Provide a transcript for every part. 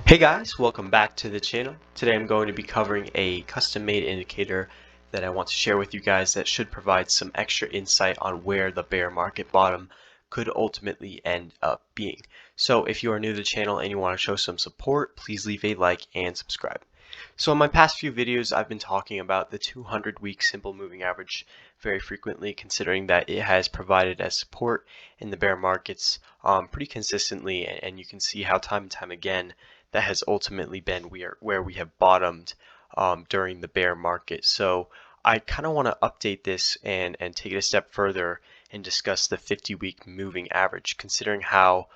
Hey guys, welcome back to the channel. Today I'm going to be covering a custom-made indicator that I want to share with you guys that should provide some extra insight on where the bear market bottom could ultimately end up being. So if you are new to the channel and you want to show some support, please leave a like and subscribe. So in my past few videos, I've been talking about the 200-week simple moving average very frequently, considering that it has provided as support in the bear markets pretty consistently, and you can see how time and time again that has ultimately been where we have bottomed during the bear market. So I kind of want to update this and take it a step further and discuss the 50-week moving average, considering how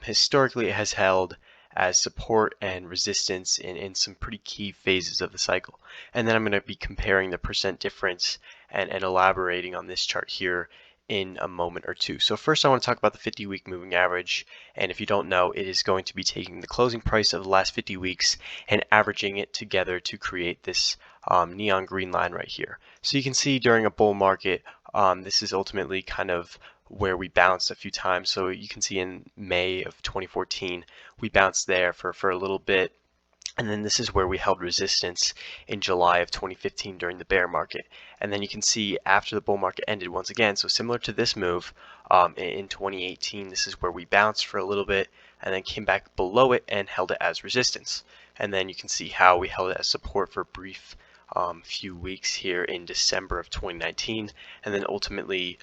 historically it has held as support and resistance in some pretty key phases of the cycle. And then I'm going to be comparing the percent difference and elaborating on this chart here in a moment or two. So first I want to talk about the 50-week moving average, and if you don't know, it is going to be taking the closing price of the last 50 weeks and averaging it together to create this neon green line right here. So you can see during a bull market, this is ultimately kind of where we bounced a few times. So you can see in May of 2014, we bounced there for a little bit. And then this is where we held resistance in July of 2015 during the bear market. And then you can see after the bull market ended once again, so similar to this move, in 2018, this is where we bounced for a little bit and then came back below it and held it as resistance. And then you can see how we held it as support for a brief few weeks here in December of 2019. And then ultimately,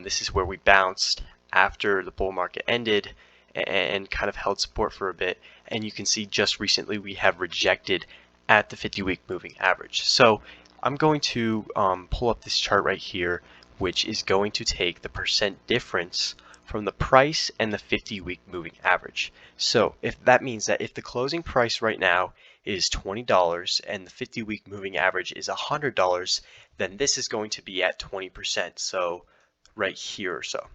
this is where we bounced after the bull market ended and kind of held support for a bit, and you can see just recently we have rejected at the 50-week moving average. So I'm going to pull up this chart right here, which is going to take the percent difference from the price and the 50-week moving average. So if that means that if the closing price right now is $20 and the 50-week moving average is $100, then this is going to be at 20%, so right here or so.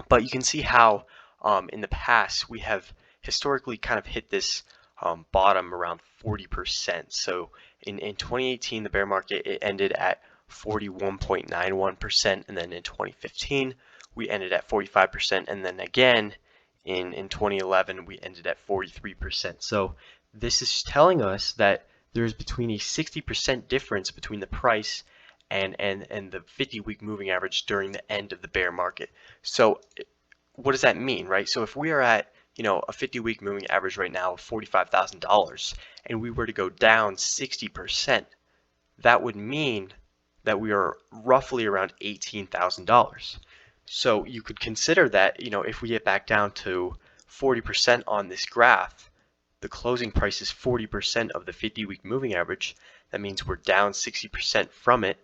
But you can see how in the past we have historically kind of hit this bottom around 40%. So in 2018, the bear market, it ended at 41.91%, and then in 2015 we ended at 45%, and then again in 2011 we ended at 43%. So this is telling us that there's between a 60% difference between the price and the 50-week moving average during the end of the bear market. So what does that mean, right? So if we are at, a 50-week moving average right now of $45,000 and we were to go down 60%, that would mean that we are roughly around $18,000. So you could consider that, if we get back down to 40% on this graph, the closing price is 40% of the 50-week moving average. That means we're down 60% from it,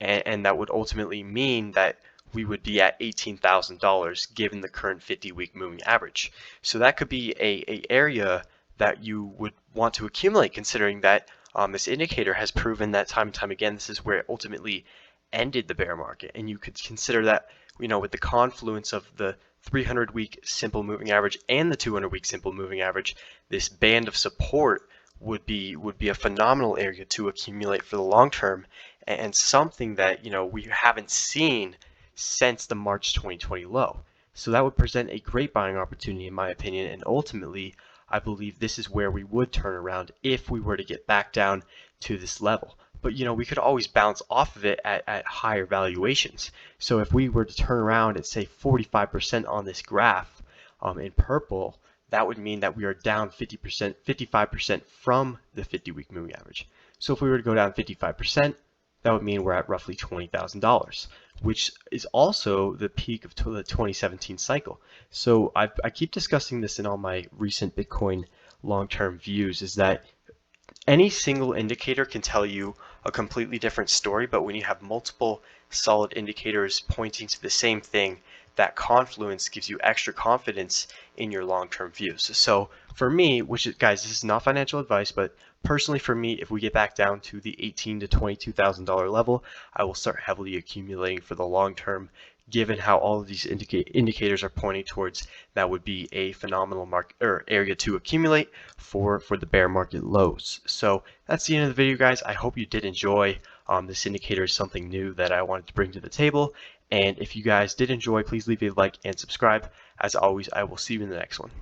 and that would ultimately mean that we would be at $18,000 given the current 50-week moving average. So that could be a area that you would want to accumulate, considering that this indicator has proven that time and time again this is where it ultimately ended the bear market. And you could consider that, with the confluence of the 300-week simple moving average and the 200-week simple moving average, this band of support would be a phenomenal area to accumulate for the long term, and something that we haven't seen since the March 2020 low. So that would present a great buying opportunity in my opinion, and ultimately I believe this is where we would turn around if we were to get back down to this level. But we could always bounce off of it at higher valuations. So if we were to turn around at say 45% on this graph in purple, that would mean that we are down 50%, 55% from the 50-week moving average. So if we were to go down 55%, that would mean we're at roughly $20,000, which is also the peak of the 2017 cycle. So I keep discussing this in all my recent Bitcoin long-term views, is that any single indicator can tell you a completely different story, but when you have multiple solid indicators pointing to the same thing, that confluence gives you extra confidence in your long-term views. So for me, guys, this is not financial advice, but personally for me, if we get back down to the $18,000 to $22,000 level, I will start heavily accumulating for the long term. Given how all of these indicators are pointing towards, that would be a phenomenal market or area to accumulate for the bear market lows. So that's the end of the video, guys. I hope you did enjoy. This indicator is something new that I wanted to bring to the table. And if you guys did enjoy, please leave a like and subscribe. As always, I will see you in the next one.